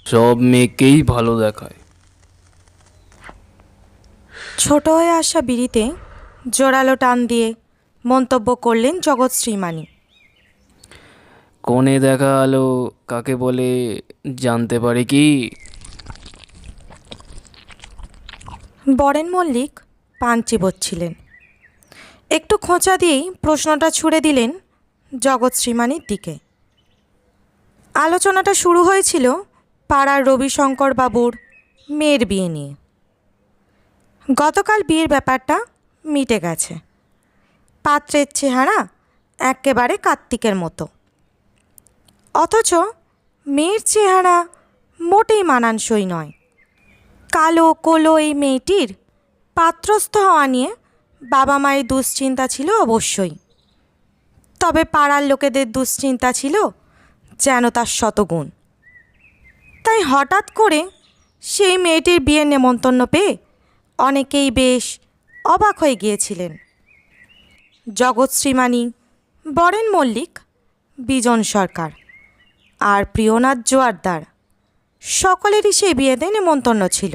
সব মেয়েকেই ভালো দেখায়। ছোট হয়ে আসা বিড়িতে জোরালো টান দিয়ে মন্তব্য করলেন জগৎ শ্রীমানি। কোণে দেখা আলো কাকে বলে জানতে পারে কি? বরেন মল্লিক পান চিবোচ্ছিলেন। একটু খোঁচা দিয়েই প্রশ্নটা ছুড়ে দিলেন জগৎ শ্রীমানির দিকে। আলোচনাটা শুরু হয়েছিল পাড়ার রবিশঙ্কর বাবুর মেয়ের বিয়ে নিয়ে। গতকাল বিয়ের ব্যাপারটা মিটে গেছে। পাত্রের চেহারা একেবারে কার্তিকের মতো, অথচ মেয়ের চেহারা মোটেই মানানসই নয়। কালো কোলো এই মেয়েটির পাত্রস্থ হওয়া নিয়ে বাবা মায়ের দুশ্চিন্তা ছিল অবশ্যই, তবে পাড়ার লোকেদের দুশ্চিন্তা ছিল যেন তার শতগুণ। তাই হঠাৎ করে সেই মেয়েটির বিয়ের নেমন্তন্ন পেয়ে অনেকেই বেশ অবাক হয়ে গিয়েছিলেন। জগৎ শ্রীমানি, বরেন মল্লিক, বিজন সরকার আর প্রিয়নাথ জোয়ারদার সকলেরই সেই বিয়েতে নেমন্তন্ন ছিল।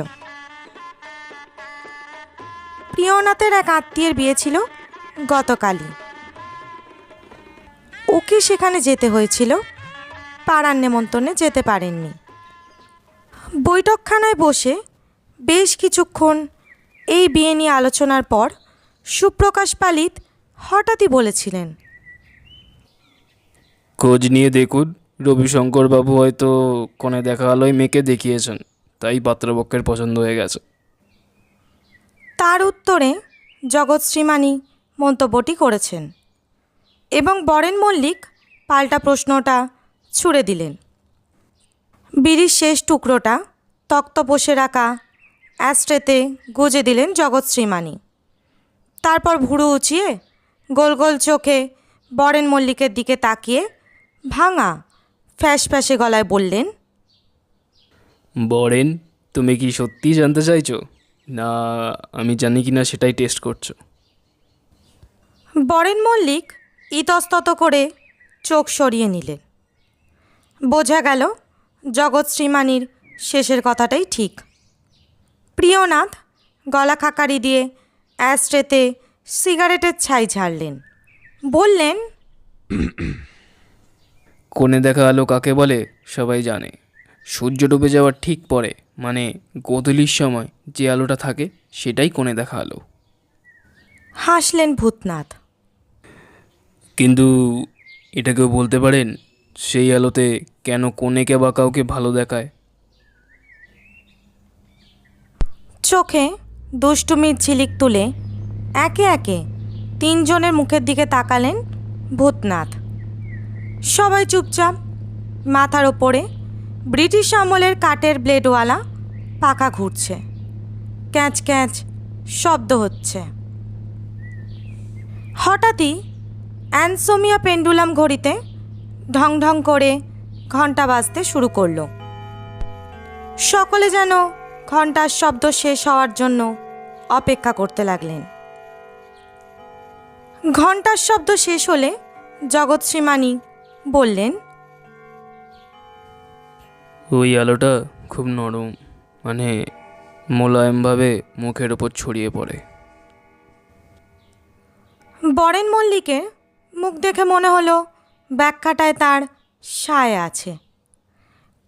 প্রিয়নাথের এক আত্মীয়ের বিয়ে ছিল গতকালই। ওকে সেখানে যেতে হয়েছিল, পাড়ার নেমন্তন্নে যেতে পারেননি। বৈঠকখানায় বসে বেশ কিছুক্ষণ এই বিয়ে নিয়ে আলোচনার পর সুপ্রকাশ পালিত হঠাৎই বলেছিলেন, খোঁজ নিয়ে দেখুন, রবিশঙ্কর বাবু হয়তো কোণে দেখা আলোয় মেয়েকে দেখিয়েছেন, তাই পাত্রপক্ষের পছন্দ হয়ে গেছে। তার উত্তরে জগৎ শ্রীমানি মন্তব্যটি করেছেন এবং বরেন মল্লিক পাল্টা প্রশ্নটা ছুড়ে দিলেন। বিড়ির শেষ টুকরোটা তক্তপোষে রাখা অ্যাস্ট্রেতে গুজে দিলেন জগৎ শ্রীমানি। তারপর ভুরু উঁচিয়ে গোল গোল চোখে বরেন মল্লিকের দিকে তাকিয়ে ভাঙা ফ্যাঁস ফ্যাঁসে গলায় বললেন, বরেন, তুমি কি সত্যিই জানতে চাইছো, না আমি জানি কি না সেটাই টেস্ট করছো? বরেন মল্লিক ইতস্তত করে চোখ সরিয়ে নিলেন। বোঝা গেল জগৎ শ্রীমানির শেষের কথাটাই ঠিক। প্রিয়নাথ গলা খাকারি দিয়ে অ্যাস্ট্রেতে সিগারেটের ছাই ঝাড়লেন, বললেন, কোণে দেখা আলো কাকে বলে সবাই জানে। সূর্য ডুবে যাওয়ার ঠিক পরে, মানে গোধূলির সময় যে আলোটা থাকে সেটাই কোণে দেখা আলো। হাসলেন ভূতনাথ। কিন্তু এটা কেউ বলতে পারেন সেই আলোতে কেন কনেকে বা কাউকে ভালো দেখায়? চোখে দুষ্টুমির ঝিলিক তুলে একে একে তিনজনের মুখের দিকে তাকালেন ভূতনাথ। সবাই চুপচাপ। মাথার ওপরে ব্রিটিশ আমলের কাঠের ব্লেডওয়ালা পাখা ঘুরছে, ক্যাঁচ ক্যাঁচ শব্দ হচ্ছে। হঠাৎই অ্যানসোমিয়া পেন্ডুলাম ঘড়িতে ঢং ঢং করে ঘন্টা বাজতে শুরু করলো। সকলে যেন ঘন্টার শব্দ শেষ হওয়ার জন্য অপেক্ষা করতে লাগলেন। ঘন্টার শব্দ শেষ হলে জগৎ শ্রীমানি বললেন, ওই আলোটা খুব নরম, মানে মোলায়েমভাবে মুখের ওপর ছড়িয়ে পড়ে। বরেন মল্লিকের মুখ দেখে মনে হলো ব্যাখ্যাটায় তার সায় আছে,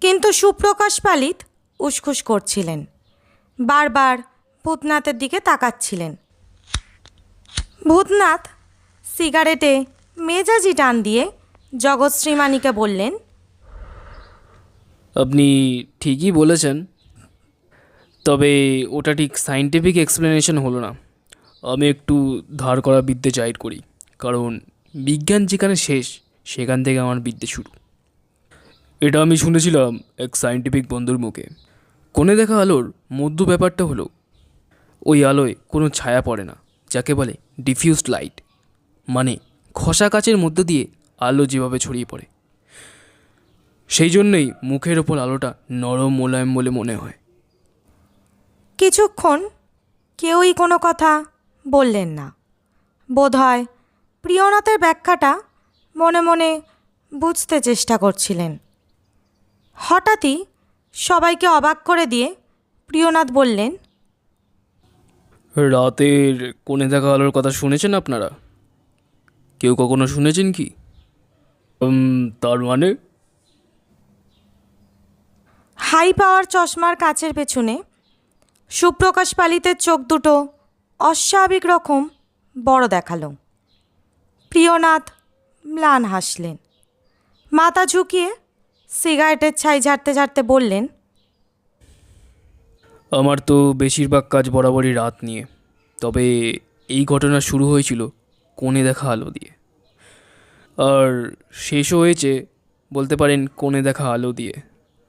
কিন্তু সুপ্রকাশ পালিত উসখুস করছিলেন, বারবার ভূতনাথের দিকে তাকাচ্ছিলেন। ভূতনাথ সিগারেটে মেজাজি টান দিয়ে জগৎ শ্রীমানিকে বললেন, আপনি ঠিকই বলেছেন, তবে ওটা ঠিক সায়েন্টিফিক এক্সপ্লেনেশন হলো না। আমি একটু ধার করা বিদ্যে চাইট করি, কারণ বিজ্ঞান যেখানে শেষ সেখান থেকে আমার বিদ্যে শুরু। এটা আমি শুনেছিলাম এক সায়েন্টিফিক বন্ধুর মুখে। কোণে দেখা আলোর মধ্য ব্যাপারটা হলো ওই আলোয় কোনো ছায়া পড়ে না, যাকে বলে ডিফিউজড লাইট, মানে খসা কাচের মধ্য দিয়ে আলো যেভাবে ছড়িয়ে পড়ে, সেই জন্যই মুখের ওপর আলোটা নরম মোলায়েম বলে মনে হয়। কিছুক্ষণ কেউই কোনো কথা বললেন না। বোধহয় প্রিয়নাথের ব্যাখ্যাটা মনে মনে বুঝতে চেষ্টা করছিলেন। হঠাৎই সবাইকে অবাক করে দিয়ে প্রিয়নাথ বললেন, রাতের কোণে দেখা আলোর কথা শুনেছেন আপনারা? কেউ কখনো শুনেছেন কি? তার মানে হাই পাওয়ার চশমার কাচের পেছনে সুপ্রকাশ পালিতের চোখ দুটো অস্বাভাবিক রকম বড় দেখালো। প্রিয়নাথ ম্লান হাসলেন। মাথা ঝুঁকিয়ে সিগারেটের ছাই ঝাড়তে ঝাড়তে বললেন, আমার তো বেশিরভাগ কাজ বরাবরই রাত নিয়ে, তবে এই ঘটনা শুরু হয়েছিল কোণে দেখা আলো দিয়ে, আর শেষও হয়েছে বলতে পারেন কোণে দেখা আলো দিয়ে।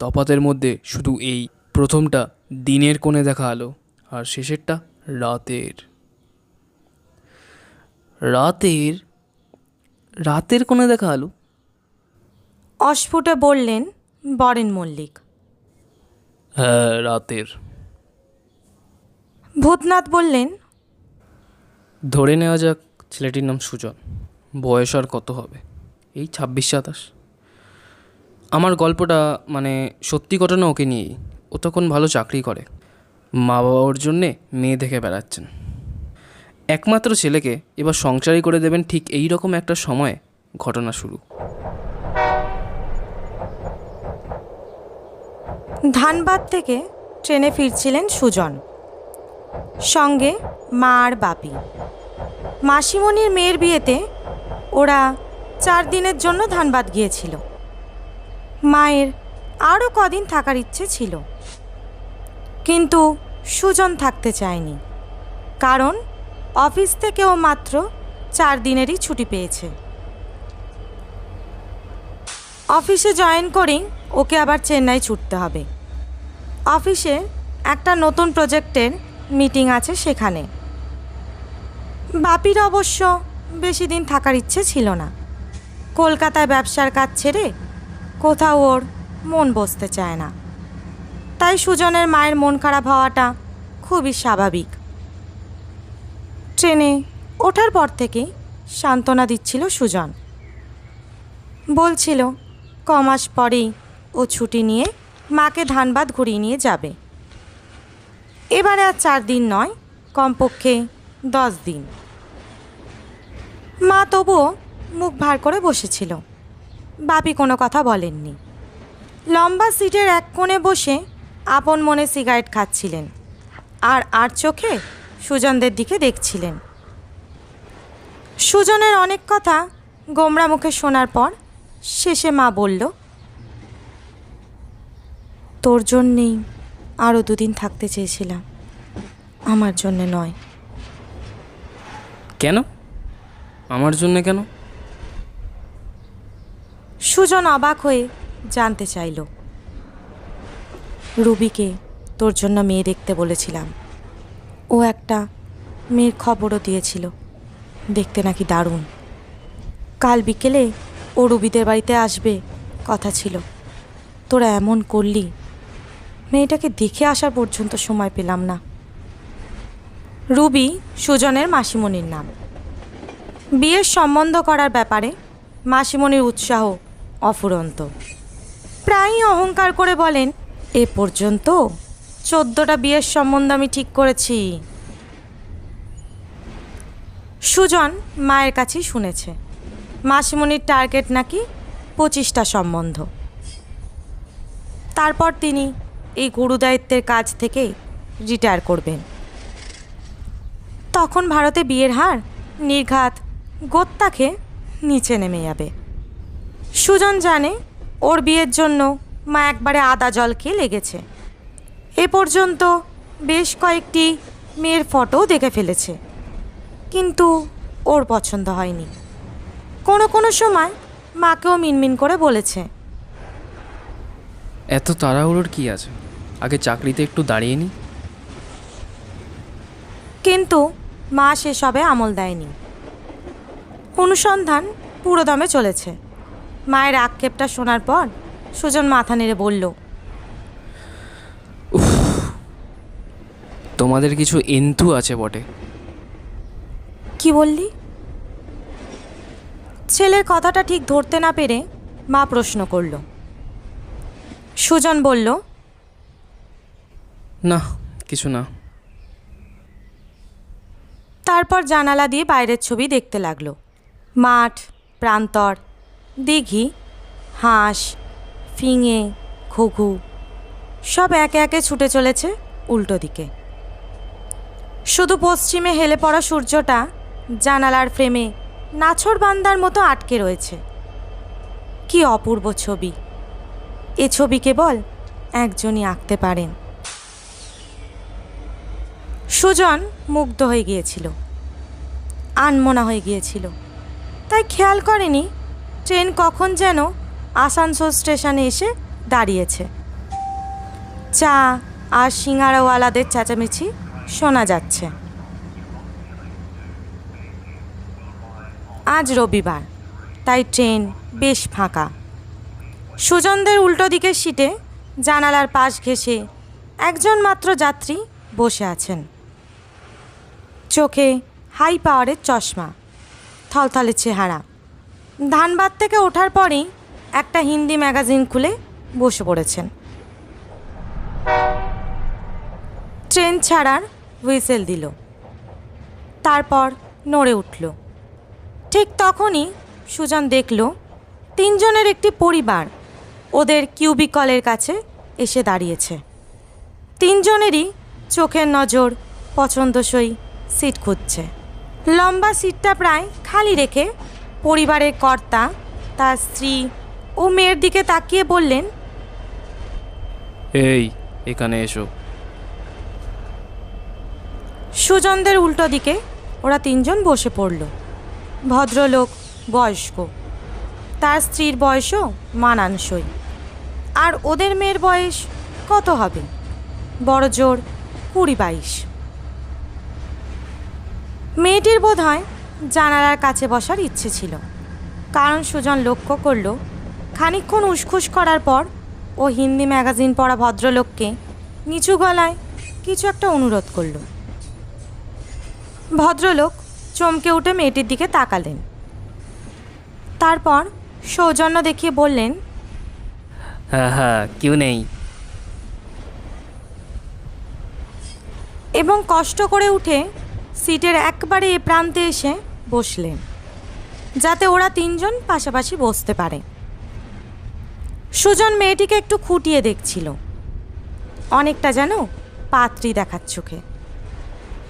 তফাতের মধ্যে শুধু এই প্রথমটা দিনের কোণে দেখা আলো, আর শেষেরটা রাতের। রাতের রাতের কোণে দেখা আলো? অস্ফুটে বললেন বরেন মল্লিক। হ্যাঁ, রাতের। ভূতনাথ বললেন, ধরে নেওয়া যাক ছেলেটির নাম সুজন। বয়স আর কত হবে, এই 26-27। আমার গল্পটা মানে সত্যি ঘটনা ওকে নিয়েই। ও তখন ভালো চাকরি করে, মা বাবা ওর জন্যে মেয়ে দেখে বেড়াচ্ছেন। একমাত্র ছেলেকে এবার সংসারই করে দেবেন, ঠিক এই রকম একটা সময়ে ঘটনা শুরু। ধানবাদ থেকে ট্রেনে ফিরছিলেন সুজন, সঙ্গে মা আর বাপি। মাসিমণির মেয়ের বিয়েতে ওরা 4 দিনের জন্য ধানবাদ গিয়েছিল। মায়ের আরও কদিন থাকার ইচ্ছে ছিল, কিন্তু সুজন থাকতে চায়নি, কারণ অফিস থেকে ও মাত্র 4 দিনেরই ছুটি পেয়েছে। অফিসে জয়েন করেই ওকে আবার চেন্নাই ছুটতে হবে। অফিসে একটা নতুন প্রজেক্টের মিটিং আছে সেখানে। বাপির অবশ্য বেশি দিন থাকার ইচ্ছে ছিল না। কলকাতায় ব্যবসার কাজ ছেড়ে কোথাও ওর মন বসতে চায় না, তাই সুজনের মায়ের মন খারাপ হওয়াটা খুবই স্বাভাবিক। ট্রেনে ওঠার পর থেকেই সান্ত্বনা দিচ্ছিল সুজন। বলছিল কমাস পরেই ও ছুটি নিয়ে মাকে ধানবাদ ঘুরিয়ে নিয়ে যাবে। এবারে আর 4 দিন নয়, কমপক্ষে 10 দিন। মা তবুও মুখ ভার করে বসেছিল। বাপি কোনো কথা বলেননি। লম্বা সিটের এক কোণে বসে আপন মনে সিগারেট খাচ্ছিলেন, আর চোখে সুজনদের দিকে দেখছিলেন। সুজনের অনেক কথা গোমরা মুখে শোনার পর শেষে মা বলল, তোর জন্যেই আরও 2 দিন থাকতে চেয়েছিলাম, আমার জন্যে নয়। কেন? আমার জন্যে কেন? সুজন অবাক হয়ে জানতে চাইল। রুবিকে তোর জন্য মেয়ে দেখতে বলেছিলাম, ও একটা মেয়ের খবরও দিয়েছিল, দেখতে নাকি দারুণ। কাল বিকেলে ও রুবিদের বাড়িতে আসবে কথা ছিল, তোরা এমন করলি, মেয়েটাকে দেখে আসার পর্যন্ত সময় পেলাম না। রুবি সুজনের মাসিমণির নাম। বিয়ের সম্বন্ধ করার ব্যাপারে মাসিমণির উৎসাহ অফুরন্ত। প্রায়ই অহংকার করে বলেন, এ পর্যন্ত 14টা বিয়ের সম্বন্ধ আমি ঠিক করেছি। সুজন মায়ের কাছেই শুনেছে মাসিমণির টার্গেট নাকি 25টা সম্বন্ধ। তারপর তিনি এই গুরুদায়িত্বের কাজ থেকে রিটায়ার করবেন। তখন ভারতে বিয়ের হার নির্ঘাত গোত্তা খেয়ে নিচে নেমে যাবে। সুজন জানে ওর বিয়ের জন্য মা একবারে আদা জল খেয়ে লেগেছে। এ পর্যন্ত বেশ কয়েকটি মেয়ের ফটোও দেখে ফেলেছে, কিন্তু ওর পছন্দ হয়নি। কোনো সময় মাকেও মিনমিন করে বলেছে, এত তাড়াহুড়োর কি আছে, আগে চাকরিতে একটু দাঁড়িয়ে নি। কিন্তু মা সেসবে আমল দেয়নি। অনুসন্ধান পুরো দমে চলেছে। মায়ের আক্ষেপটা শোনার পর সুজন মাথা নেড়ে বলল, তোমাদের কিছু এন্থু আছে বটে। কি বললি? ছেলের কথাটা ঠিক ধরতে না পেরে মা প্রশ্ন করল। সুজন বলল, না, কিছু না। তারপর জানালা দিয়ে বাইরের ছবি দেখতে লাগলো। মাঠ, প্রান্তর, দিঘি, হাঁস, ফিঙে, ঘুঘু সব একে একে ছুটে চলেছে উল্টো দিকে। শুধু পশ্চিমে হেলে পড়া সূর্যটা জানালার ফ্রেমে নাছোড়বান্দার মতো আটকে রয়েছে। কি অপূর্ব ছবি! এ ছবি কেবল একজনই আঁকতে পারেন। সুজন মুগ্ধ হয়ে গিয়েছিল, আনমনা হয়ে গিয়েছিল। তাই খেয়াল করেনি ট্রেন কখন যেন আসানসোল স্টেশনে এসে দাঁড়িয়েছে। চা আর সিঙ্গারাওয়ালাদের চেঁচামেচি শোনা যাচ্ছে। আজ রবিবার, তাই ট্রেন বেশ ফাঁকা। সুজনদের উল্টো দিকের সিটে জানালার পাশ ঘেঁষে একজন মাত্র যাত্রী বসে আছেন। চোখে হাই পাওয়ারের চশমা, থলথলে চেহারা। ধানবাদ থেকে ওঠার পরেই একটা হিন্দি ম্যাগাজিন খুলে বসে পড়েছেন। ট্রেন ছাড়ার হুইসেল দিল, তারপর নড়ে উঠল। ঠিক তখনই সুজন দেখল তিনজনের একটি পরিবার ওদের কিউবিকলের কাছে এসে দাঁড়িয়েছে। তিনজনেরই চোখের নজর পছন্দসই সিট খুঁজছে। লম্বা সিটটা প্রায় খালি রেখে পরিবারের কর্তা তার স্ত্রী ও মেয়ের দিকে তাকিয়ে বললেন, এই, এখানে এসো। সুজনদের উল্টো দিকে ওরা তিনজন বসে পড়ল। ভদ্রলোক বয়স্ক, তার স্ত্রীর বয়সও মানানসই। আর ওদের মেয়ের বয়স কত হবে? বড় জোর 20-22। মেয়েটির বোধহয় জানালার কাছে বসার ইচ্ছে ছিল, কারণ সুজন লক্ষ্য করল খানিকক্ষণ উসখুস করার পর ও হিন্দি ম্যাগাজিন পড়া ভদ্রলোককে নিচু গলায় কিছু একটা অনুরোধ করল। ভদ্রলোক চমকে উঠে মেয়েটির দিকে তাকালেন, তারপর সৌজন্য দেখিয়ে বললেন, হ্যাঁ হ্যাঁ, কেউ নেই। এবং কষ্ট করে উঠে সিটের একবারে এ প্রান্তে এসে বসলেন, যাতে ওরা তিনজন পাশাপাশি বসতে পারে। সুজন মেয়েটিকে একটু খুঁটিয়ে দেখছিল, অনেকটা যেন পাত্রী দেখার চোখে।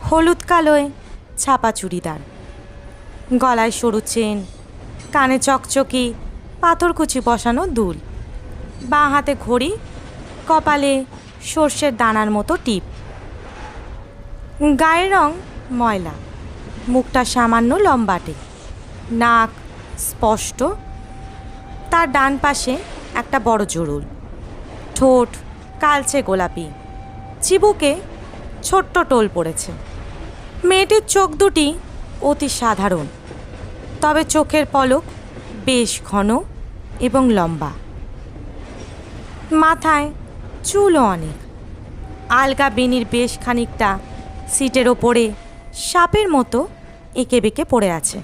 হলুদ কালোয় ছাপা চুড়িদার, গলায় সরু চেন, কানে চকচকি পাথরকুচি বসানো দুল, বাঁ হাতে ঘড়ি, কপালে সর্ষের দানার মতো টিপ। গায়ের রং ময়লা, মুখটা সামান্য লম্বাটে, নাক স্পষ্ট। তার ডান পাশে একটা বড় জরুল, ঠোঁট কালচে গোলাপি, চিবুকে ছোট্ট টোল পড়েছে। মেয়েটির চোখ দুটি অতি সাধারণ, তবে চোখের পলক বেশ ঘন এবং লম্বা। মাথায় চুলও অনেক। আলগা বেনির বেশ খানিকটা সিটের ওপরে সাপের মতো এঁকে বেঁকে পড়ে আছে।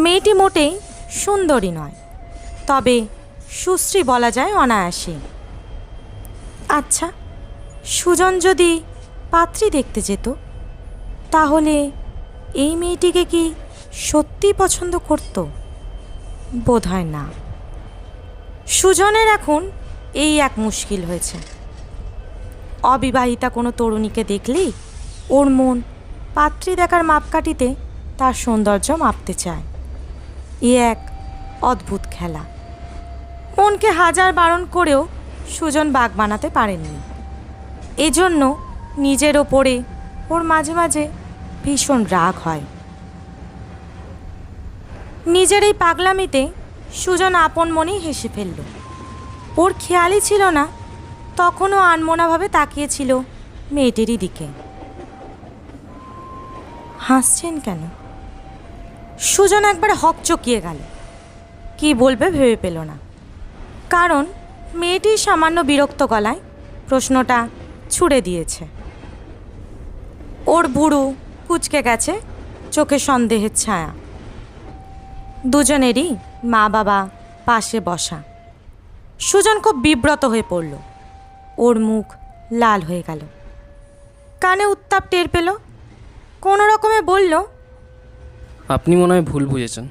মেয়েটি মোটেই সুন্দরী নয়, তবে সুশ্রী বলা যায় অনায়াসে। আচ্ছা, সুজন যদি পাত্রী দেখতে যেত, তাহলে এই মেয়েটিকে কি সত্যি পছন্দ করত? বোধহয় না। সুজনের এখন এই এক মুশকিল হয়েছে। অবিবাহিতা কোনো তরুণীকে দেখলেই ওর মন পাত্রী দেখার মাপকাঠিতে তার সৌন্দর্য মাপতে চায়। এ এক অদ্ভুত খেলা। মনকে হাজার বারণ করেও সুজন বাগ বানাতে পারেননি। এজন্য নিজের ওপরে ওর মাঝে মাঝে ভীষণ রাগ হয়। নিজের এই পাগলামিতে সুজন আপন মনেই হেসে ফেলল। ওর খেয়ালই ছিল না তখনও আনমনাভাবে তাকিয়েছিল মেয়েটিরই দিকে। হাসছেন কেন? সুজন একবার হকচকিয়ে গেল। কি বলবে ভেবে পেল না, কারণ মেয়েটি সামান্য বিরক্ত গলায় প্রশ্নটা ছুড়ে দিয়েছে। ওর ভুরু কুঁচকে গেছে, চোখে সন্দেহের ছায়া। দুজনেরই মা বাবা পাশে বসা। সুজন খুব বিব্রত হয়ে পড়ল। ওর মুখ লাল হয়ে গেল। কানে উত্তাপ টের পেল। কোনো রকমে বলল, আপনি মনে হয় ভুল বুঝেছেন।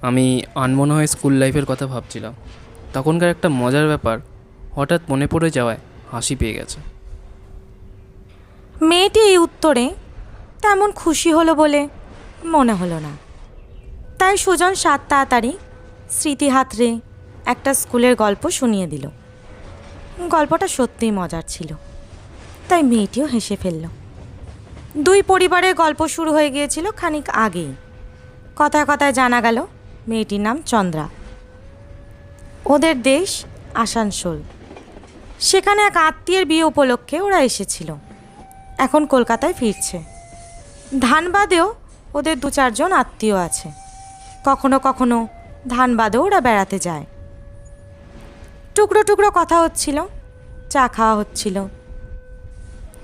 আমি আনমনে স্কুল লাইফের কথা ভাবছিলাম। তখনকার একটা মজার ব্যাপার হঠাৎ মনে পড়ে যাওয়ায় হাসি পেয়ে গেছে। মেয়েটি এই উত্তরে তেমন খুশি হলো বলে মনে হলো না। তাই সুজন সাত তাড়াতাড়ি স্মৃতি হাতড়ে একটা স্কুলের গল্প শুনিয়ে দিল। গল্পটা সত্যিই মজার ছিল, তাই মেয়েটিও হেসে ফেলল। দুই পরিবারের গল্প শুরু হয়ে গিয়েছিল খানিক আগেই। কথায় কথায় জানা গেল মেয়েটির নাম চন্দ্রা। ওদের দেশ আসানসোল। সেখানে এক আত্মীয়ের বিয়ে উপলক্ষে ওরা এসেছিল। এখন কলকাতায় ফিরছে। ধানবাদেও ওদের 2-4 জন আত্মীয় আছে। কখনো কখনো ধানবাদেও ওরা বেড়াতে যায়। টুকরো টুকরো কথা হচ্ছিল, চা খাওয়া হচ্ছিল।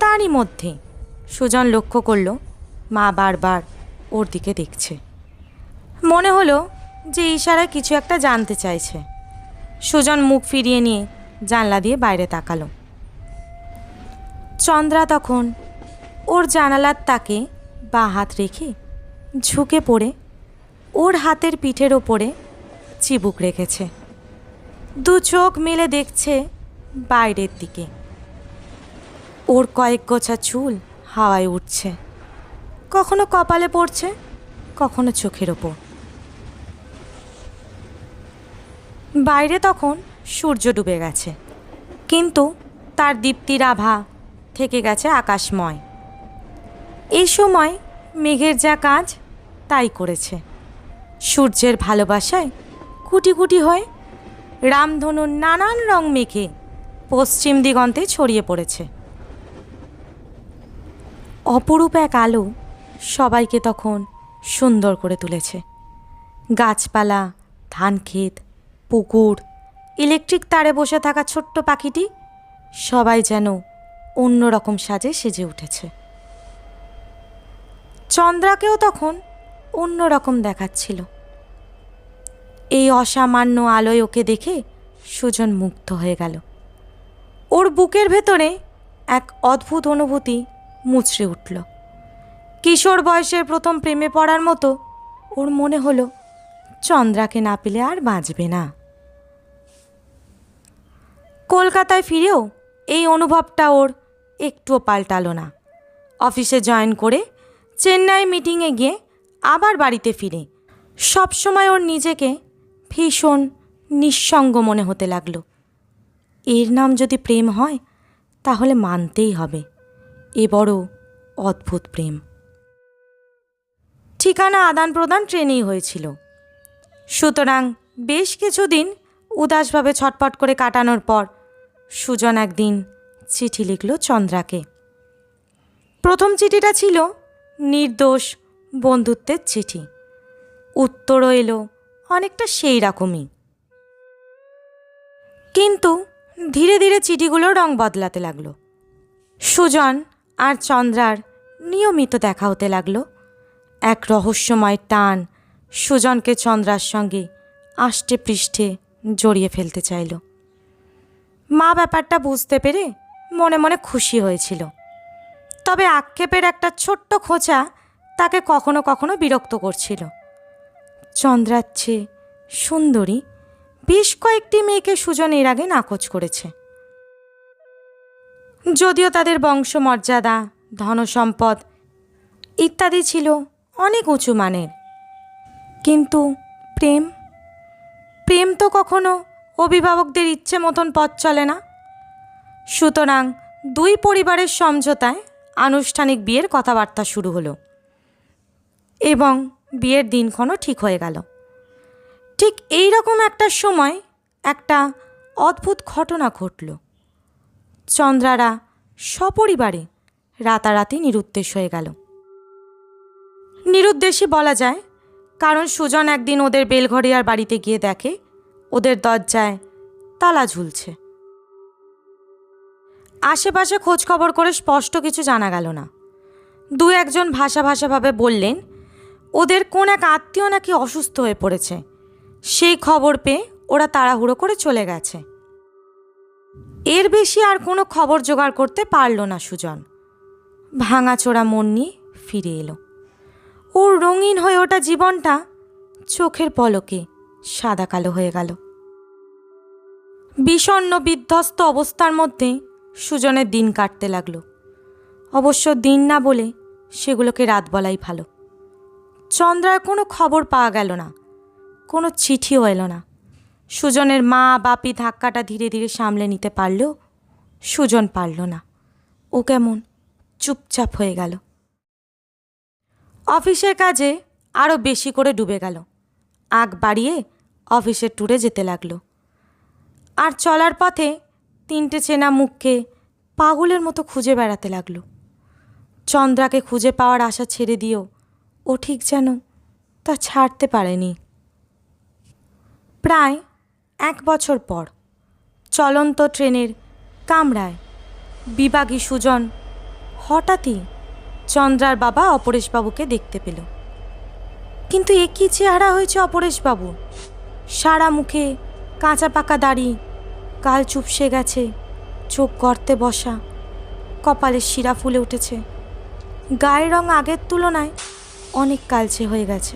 তারই মধ্যে সুজন লক্ষ্য করল মা বারবার ওর দিকে দেখছে। মনে হলো যে ইশারায় কিছু একটা জানতে চাইছে। সুজন মুখ ফিরিয়ে নিয়ে জানলা দিয়ে বাইরে তাকালো। চন্দ্রা তখন ওর জানালার তাকে বাঁ হাত রেখে ঝুঁকে পড়ে ওর হাতের পিঠের ওপরে চিবুক রেখেছে। 2 চোখ মেলে দেখছে বাইরের দিকে। ওর কয়েক গোছা চুল হাওয়ায় উঠছে, কখনো কপালে পড়ছে, কখনো চোখের ওপর। বাইরে তখন সূর্য ডুবে গেছে, কিন্তু তার দীপ্তির আভা থেকে গেছে আকাশময়। এই সময় মেঘের যা কাজ তাই করেছে। সূর্যের ভালোবাসায় কুটি কুটি হয়ে রামধনুর নানান রং মেঘে পশ্চিম দিগন্তে ছড়িয়ে পড়েছে। অপরূপ এক আলো সবাইকে তখন সুন্দর করে তুলেছে। গাছপালা, ধানক্ষেত, পুকুর, ইলেকট্রিক তারে বসে থাকা ছোট্ট পাখিটি সবাই যেন অন্যরকম সাজে সেজে উঠেছে। চন্দ্রাকেও তখন অন্যরকম দেখাচ্ছিল। এই অসামান্য আলোয় ওকে দেখে সুজন মুগ্ধ হয়ে গেল। ওর বুকের ভেতরে এক অদ্ভুত অনুভূতি মুচড়ে উঠল। কিশোর বয়সের প্রথম প্রেমে পড়ার মতো ওর মনে হলো চন্দ্রাকে না পেলে আর বাঁচবে না। কলকাতায় ফিরেও এই অনুভবটা ওর একটুও পাল্টালো না। অফিসে জয়েন করে চেন্নাই মিটিংয়ে গিয়ে আবার বাড়িতে ফিরে সবসময় ওর নিজেকে ভীষণ নিঃসঙ্গ মনে হতে লাগলো। এর নাম যদি প্রেম হয় তাহলে মানতেই হবে এ বড় অদ্ভুত প্রেম। ঠিকানা আদান প্রদান ট্রেনেই হয়েছিল। সুতরাং বেশ কিছুদিন উদাসভাবে ছটপট করে কাটানোর পর সুজন একদিন চিঠি লিখল চন্দ্রাকে। প্রথম চিঠিটা ছিল নির্দোষ বন্ধুত্বের চিঠি। উত্তরও এলো অনেকটা সেই রকমই। কিন্তু ধীরে ধীরে চিঠিগুলোর রং বদলাতে লাগলো। সুজন আর চন্দ্রার নিয়মিত দেখা হতে লাগলো। এক রহস্যময় টান সুজনকে চন্দ্রার সঙ্গে আষ্টে পৃষ্ঠে জড়িয়ে ফেলতে চাইল। মা ব্যাপারটা বুঝতে পেরে মনে মনে খুশি হয়েছিল, তবে আক্ষেপের একটা ছোট্ট খোঁচা তাকে কখনো কখনো বিরক্ত করছিল। চন্দ্রার চেয়ে সুন্দরী বেশ কয়েকটি মেয়েকে সুজন এর আগে নাকচ করেছে। যদিও তাদের বংশমর্যাদা, ধনসম্পদ ইত্যাদি ছিল অনেক উঁচু মানের, কিন্তু প্রেম প্রেম তো কখনো অভিভাবকদের ইচ্ছে মতন পথ চলে না। সুতরাং দুই পরিবারের সমঝোতায় আনুষ্ঠানিক বিয়ের কথাবার্তা শুরু হলো এবং বিয়ের দিনক্ষণও ঠিক হয়ে গেল। ঠিক এই রকম একটা সময় একটা অদ্ভুত ঘটনা ঘটল। চন্দ্রারা সপরিবারে রাতারাতি নিরুদ্দেশ হয়ে গেল। নিরুদ্দেশই বলা যায়, কারণ সুজন একদিন ওদের বেলঘরিয়ার বাড়িতে গিয়ে দেখে ওদের দরজায় তালা ঝুলছে। আশেপাশে খোঁজ খবর করে স্পষ্ট কিছু জানা গেল না। 2-1 ভাষাভাবে বললেন ওদের কোন এক আত্মীয় নাকি অসুস্থ হয়ে পড়েছে। সেই খবর পেয়ে ওরা তাড়াহুড়ো করে চলে গেছে। এর বেশি আর কোনো খবর জোগাড় করতে পারল না সুজন। ভাঙাচোরা মন নিয়ে ফিরে এলো। ওর রঙিন হয়ে ওঠা জীবনটা চোখের পলকে সাদা কালো হয়ে গেল। বিষণ্ণ বিধ্বস্ত অবস্থার মধ্যে সুজনের দিন কাটতে লাগলো। অবশ্য দিন না বলে সেগুলোকে রাত বলাই ভালো। চন্দ্রার কোনো খবর পাওয়া গেল না, কোনো চিঠিও এলো না। সুজনের মা বাপি ধাক্কাটা ধীরে ধীরে সামলে নিতে পারলেও সুজন পারল না। ও কেমন চুপচাপ হয়ে গেল। অফিসের কাজে আরও বেশি করে ডুবে গেল। আগ বাড়িয়ে অফিসের ট্যুরে যেতে লাগলো। আর চলার পথে 3টে চেনা মুখকে পাগলের মতো খুঁজে বেড়াতে লাগলো। চন্দ্রাকে খুঁজে পাওয়ার আশা ছেড়ে দিয়েও ও ঠিক যেন তা ছাড়তে পারেনি। প্রায় 1 বছর পর চলন্ত ট্রেনের কামরায় বিভাগী সুজন হঠাৎই চন্দ্রার বাবা অপরেশবাবুকে দেখতে পেল। কিন্তু এ কী চেহারা হয়েছে অপরেশবাবু! সারা মুখে কাঁচা পাকা দাড়ি, গাল চুপসে গেছে, চোখ গর্তে বসা, কপালে শিরা ফুলে উঠেছে, গায়ের রং আগের তুলনায় অনেক কালচে হয়ে গেছে।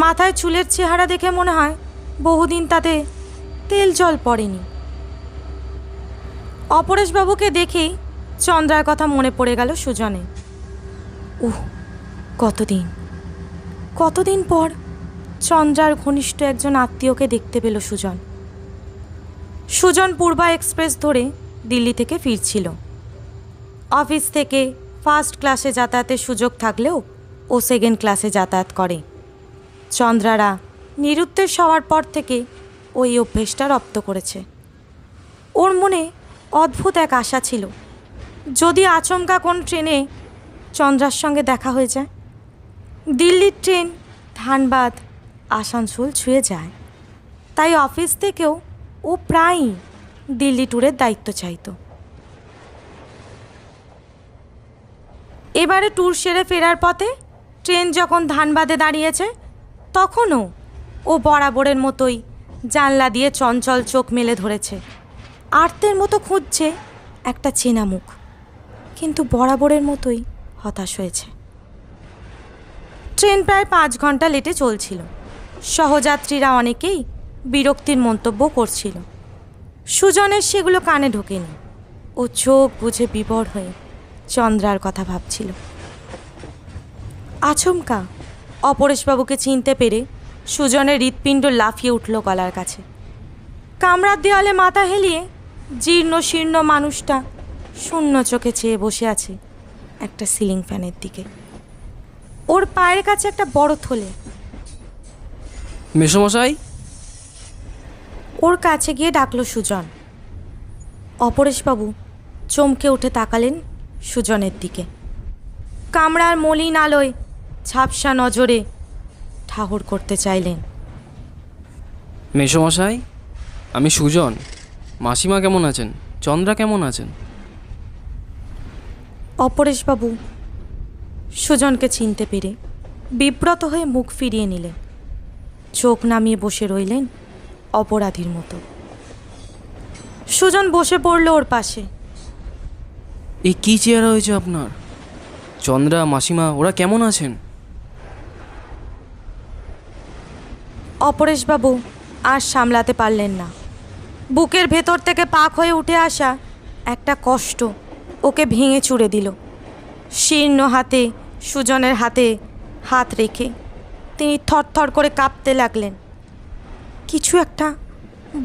মাথায় চুলের চেহারা দেখে মনে হয় বহুদিন তাতে তেল জল পড়েনি। অপরেশবাবুকে দেখেই চন্দ্রার কথা মনে পড়ে গেল সুজনে। কতদিন পর চন্দ্রার ঘনিষ্ঠ একজন আত্মীয়কে দেখতে পেল সুজন। সুজন পূর্বা এক্সপ্রেস ধরে দিল্লি থেকে ফিরছিল। অফিস থেকে ফার্স্ট ক্লাসে যাতায়াতের সুযোগ থাকলেও ও সেকেন্ড ক্লাসে যাতায়াত করে। চন্দ্রারা নিরুদ্দেশ হওয়ার পর থেকে ওই অভ্যেসটা রপ্ত করেছে। ওর মনে অদ্ভুত এক আশা ছিল, যদি আচমকা কোন ট্রেনে চন্দ্রার সঙ্গে দেখা হয়ে যায়। দিল্লির ট্রেন ধানবাদ আসানসোল ছুঁয়ে যায়, তাই অফিস থেকেও ও প্রায়ই দিল্লি ট্যুরের দায়িত্ব চাইত। এবারে ট্যুর সেরে ফেরার পথে ট্রেন যখন ধানবাদে দাঁড়িয়েছে, তখনও ও বরাবরের মতোই জানলা দিয়ে চঞ্চল চোখ মেলে ধরেছে। আর্তের মতো খুঁজছে একটা চেনা মুখ, কিন্তু বরাবরের মতোই হতাশ হয়েছে। ট্রেন প্রায় 5 ঘন্টা লেটে চলছিল। সহযাত্রীরা অনেকেই বিরক্তির মন্তব্য করছিল। সুজনের সেগুলো কানে ঢোকেনি। ও চোখ বুঝে বিভোর হয়ে চন্দ্রার কথা ভাবছিল। আচমকা অপরেশবাবুকে চিনতে পেরে সুজনের হৃৎপিণ্ড লাফিয়ে উঠল গলার কাছে। কামরার দেওয়ালে মাথা হেলিয়ে জীর্ণ শীর্ণ মানুষটা শূন্য চোখে চেয়ে বসে আছে একটা সিলিং ফ্যানের দিকে। ওর পায়ের কাছে একটা বড় থলে। মেসোমশাই! ওর কাছে গিয়ে ডাকলো সুজন। অপরেশবাবু চমকে উঠে তাকালেন সুজনের দিকে। কামরার মলিন আলোয় ঝাপসা নজরে ঠাহর করতে চাইলেন। মেসোমশাই, আমি সুজন। মাসিমা কেমন আছেন? চন্দ্রা কেমন আছেন? অপরেশবাবু সুজনকে চিনতে পেরে বিব্রত হয়ে মুখ ফিরিয়ে নিলেন। চোখ নামিয়ে বসে রইলেন অপরাধীর মতো। সুজন বসে পড়ল ওর পাশে। এই কী চেহারা হয়েছে আপনার? চন্দ্রা, মাসিমা ওরা কেমন আছেন? অপরেশবাবু আর সামলাতে পারলেন না। বুকের ভেতর থেকে পাক হয়ে উঠে আসা একটা কষ্ট ওকে ভেঙে চুড়ে দিল। শীর্ণ হাতে সুজনের হাতে হাত রেখে তিনি থরথর করে কাঁপতে লাগলেন। কিছু একটা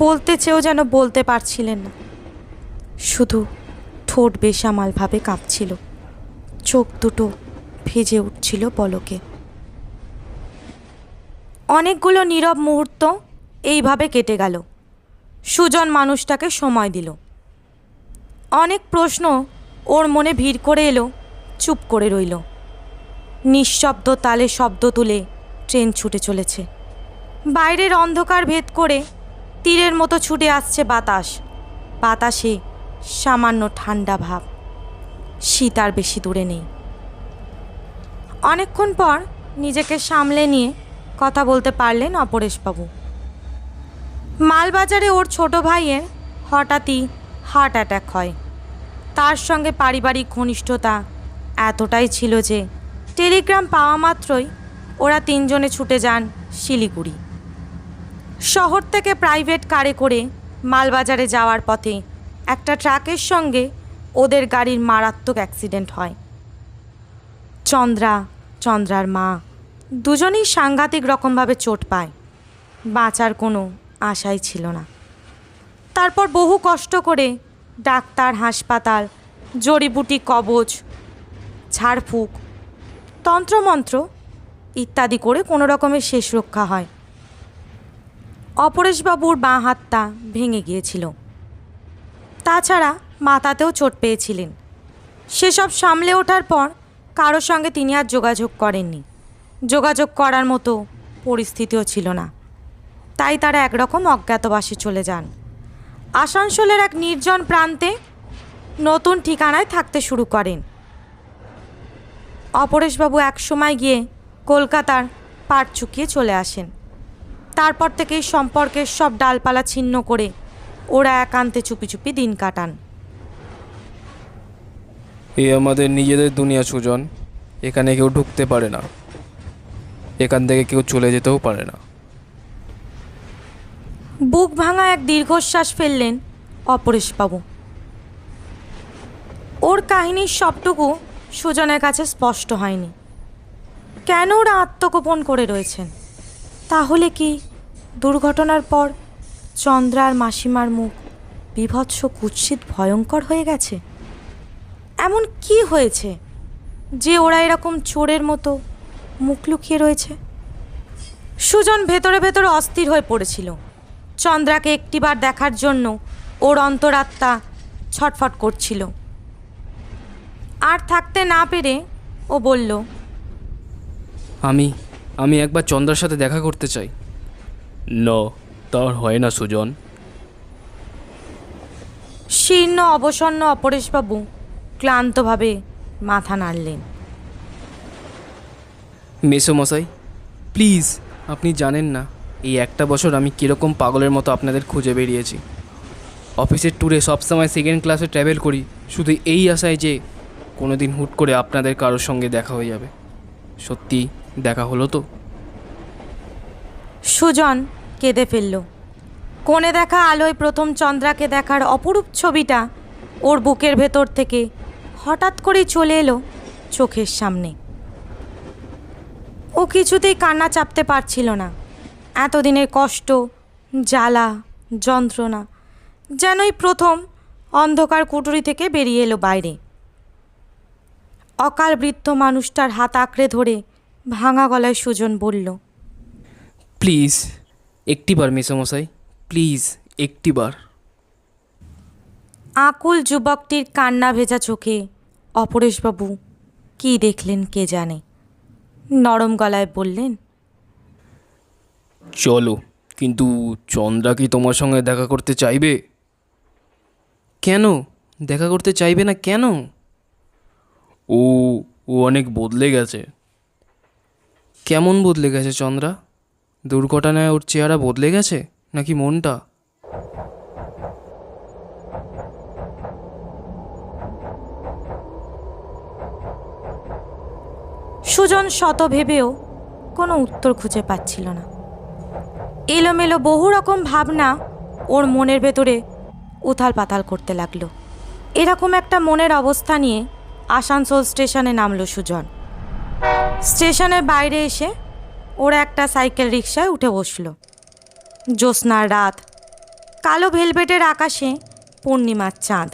বলতে চেয়েও যেন বলতে পারছিলেন না। শুধু ঠোঁট বেসামালভাবে কাঁপছিল, চোখ দুটো ভিজে উঠছিল পলকে। অনেকগুলো নীরব মুহূর্ত এইভাবে কেটে গেল। সুজন মানুষটাকে সময় দিল। অনেক প্রশ্ন ওর মনে ভিড় করে এলো, চুপ করে রইল। নিঃশব্দ তালে শব্দ তুলে ট্রেন ছুটে চলেছে। বাইরের অন্ধকার ভেদ করে তীরের মতো ছুটে আসছে বাতাস। বাতাসে সামান্য ঠান্ডা ভাব। শীত আর বেশি দূরে নেই। অনেকক্ষণ পর নিজেকে সামলে নিয়ে কথা বলতে পারলেন অপরেশবাবু। মালবাজারে ওর ছোট ভাইয়ের হঠাৎই হার্ট অ্যাটাক হয়। তার সঙ্গে পারিবারিক ঘনিষ্ঠতা এতটাই ছিল যে টেলিগ্রাম পাওয়া মাত্রই ওরা তিনজনে ছুটে যান শিলিগুড়ি। শহর থেকে প্রাইভেট কারে করে মালবাজারে যাওয়ার পথে একটা ট্রাকের সঙ্গে ওদের গাড়ির মারাত্মক অ্যাক্সিডেন্ট হয়। চন্দ্রার মা দুজনেই সাংঘাতিক রকমভাবে চোট পায়। বাঁচার কোনো আশাই ছিল না। তারপর বহু কষ্ট করে ডাক্তার, হাসপাতাল, জড়িবুটি, কবচ, ঝাড়ফুঁক, তন্ত্রমন্ত্র ইত্যাদি করে কোনো রকমের শেষ রক্ষা হয়। অপরেশবাবুর বাঁ হাতটা ভেঙে গিয়েছিল, তাছাড়া মাথাতেও চোট পেয়েছিলেন। সেসব সামলে ওঠার পর কারোর সঙ্গে তিনি আর যোগাযোগ করেননি। যোগাযোগ করার মতো পরিস্থিতিও ছিল না। তাই তারা একরকম অজ্ঞাতবাসে চলে যান। আসানসোলের এক নির্জন প্রান্তে নতুন ঠিকানায় থাকতে শুরু করেন। অপরেশবাবু একসময় গিয়ে কলকাতার পাট চুকিয়ে চলে আসেন। তারপর থেকেই সম্পর্কের সব ডালপালা ছিন্ন করে ওরা একান্তে চুপি চুপি দিন কাটান। এ আমাদের নিজেদের দুনিয়া সুজন, এখানে কেউ ঢুকতে পারে না, এখান থেকে কেউ চলে যেতেও পারে না। বুক ভাঙা এক দীর্ঘশ্বাস ফেললেন অপরেশবাবু। ওর কাহিনীর সবটুকু সুজনের কাছে স্পষ্ট হয়নি। কেন ওরা আত্মগোপন করে রয়েছেন? তাহলে কি দুর্ঘটনার পর চন্দ্রার মাসিমার মুখ বীভৎস, কুৎসিত, ভয়ঙ্কর হয়ে গেছে? এমন কি হয়েছে যে ওরা এরকম চোরের মতো মুখ লুকিয়ে রয়েছে? সুজন ভেতরে ভেতরে অস্থির হয়ে পড়েছিল। চন্দ্রাকে একটিবার দেখার জন্য ওর অন্তরাত্মা ছটফট করছিল। আর থাকতে না পেরে ও বলল, আমি একবার চন্দ্রার সাথে দেখা করতে চাই। না, তার হয় না সুজন। শীর্ণ অবসন্ন অপরেশবাবু ক্লান্তভাবে মাথা নাড়লেন। মেসোমশাই, প্লিজ, আপনি জানেন না এই একটা বছর আমি কীরকম পাগলের মতো আপনাদের খুঁজে বেরিয়েছি। অফিসের ট্যুরে সবসময় সেকেন্ড ক্লাসে ট্র্যাভেল করি, শুধু এই আশায় যে কোনো দিন হুট করে আপনাদের কারোর সঙ্গে দেখা হয়ে যাবে। সত্যি দেখা হলো তো? সুজন কেঁদে ফেলল। কোণে দেখা আলোয় প্রথম চন্দ্রাকে দেখার অপরূপ ছবিটা ওর বুকের ভেতর থেকে হঠাৎ করেই চলে এলো চোখের সামনে। ও কিছুতেই কান্না চাপতে পারছিল না। এতদিনের কষ্ট, জ্বালা, যন্ত্রণা যেনই প্রথম অন্ধকার কুঠুরি থেকে বেরিয়ে এলো বাইরে। অকাল বৃদ্ধ মানুষটার হাত আঁকড়ে ধরে ভাঙা গলায় সুজন বলল, প্লিজ একটিবার মেসোমশাই, প্লিজ একটিবার। আকুল যুবকটির কান্না ভেজা চোখে অপরেশবাবু কী দেখলেন কে জানে। নরম গলায় বললেন, চলো, কিন্তু চন্দ্রা কি তোমার সঙ্গে দেখা করতে চাইবে? কেন দেখা করতে চাইবে না? কেন? ও ও অনেক বদলে গেছে। কেমন বদলে গেছে চন্দ্রা? দুর্ঘটনায় ওর চেহারা বদলে গেছে নাকি মনটা? সুজন শত ভেবেও কোনো উত্তর খুঁজে পাচ্ছিল না। এলোমেলো বহু রকম ভাবনা ওর মনের ভেতরে উথাল পাতাল করতে লাগলো। এরকম একটা মনের অবস্থা নিয়ে আসানসোল স্টেশনে নামলো সুজন। স্টেশনের বাইরে এসে ওরা একটা সাইকেল রিকশায় উঠে বসলো। জ্যোৎস্নার রাত, কালো ভেলভেটের আকাশে পূর্ণিমার চাঁদ।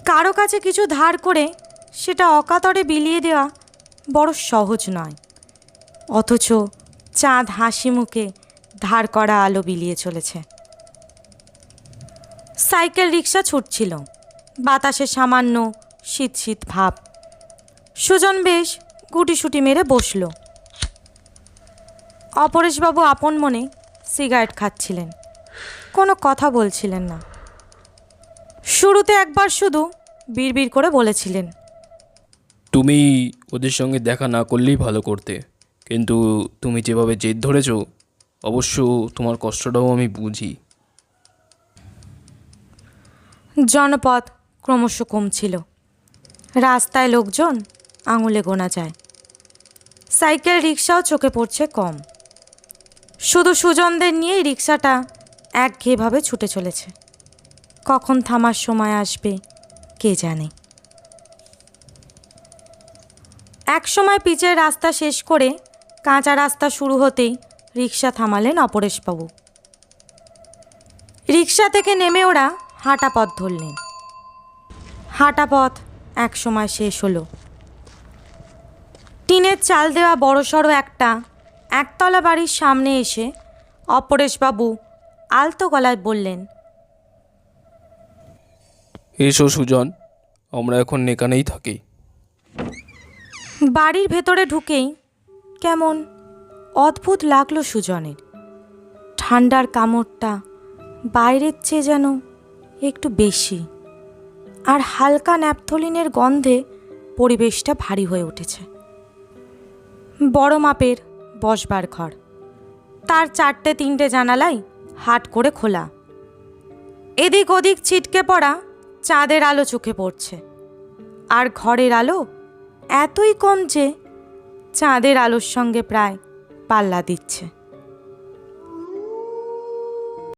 কারো কাছে কিছু ধার করে সেটা অকাতরে বিলিয়ে দেওয়া বড় সহজ নয়, অথচ চাঁদ হাসি মুখে ধার করা আলো বিলিয়ে চলেছে। সাইকেল রিকশা ছুটছিল, বাতাসে সামান্য শীত শীত ভাব। সুজন বেশ গুটিসুটি মেরে বসল। অপরেশবাবু আপন মনে সিগারেট খাচ্ছিলেন, কোনো কথা বলছিলেন না। শুরুতে একবার শুধু বিড়বিড় করে বলেছিলেন, তুমি ওদের সঙ্গে দেখা না করলেই ভালো করতে, কিন্তু তুমি যেভাবে জেদ ধরেছ, অবশ্য তোমার কষ্টটাও আমি বুঝি। জনপদ ক্রমশ কমছিল। রাস্তায় লোকজন আঙুলে গোনা যায়। সাইকেল রিক্সাও চোখে পড়ছে কম। শুধু সুজনদের নিয়েই রিক্সাটা একঘেয়েভাবে ছুটে চলেছে। কখন থামার সময় আসবে কে জানে। এক সময় পিচের রাস্তা শেষ করে কাঁচা রাস্তা শুরু হতেই রিক্সা থামালেন অপরেশবাবু। রিক্সা থেকে নেমে ওরা হাঁটা পথ ধরলেন। হাঁটা পথ এক সময় শেষ হলো। টিনের চাল দেওয়া বড়সড় একটা একতলা বাড়ির সামনে এসে অপরেশবাবু আলতো গলায় বললেন, এসো সুজন, আমরা এখন এখানেই থাকি। বাড়ির ভেতরে ঢুকেই কেমন অদ্ভুত লাগলো সুজনের। ঠান্ডার কামড়টা বাইরের চেয়ে যেন একটু বেশি, আর হালকা ন্যাপথলিনের গন্ধে পরিবেশটা ভারী হয়ে উঠেছে। বড় মাপের বসবার ঘর, তার 4-3টে জানালাই হাট করে খোলা। এদিক ওদিক ছিটকে পড়া চাঁদের আলো চোখে পড়ছে, আর ঘরের আলো এতই কম যে চাঁদের আলোর সঙ্গে প্রায় পাল্লা দিচ্ছে।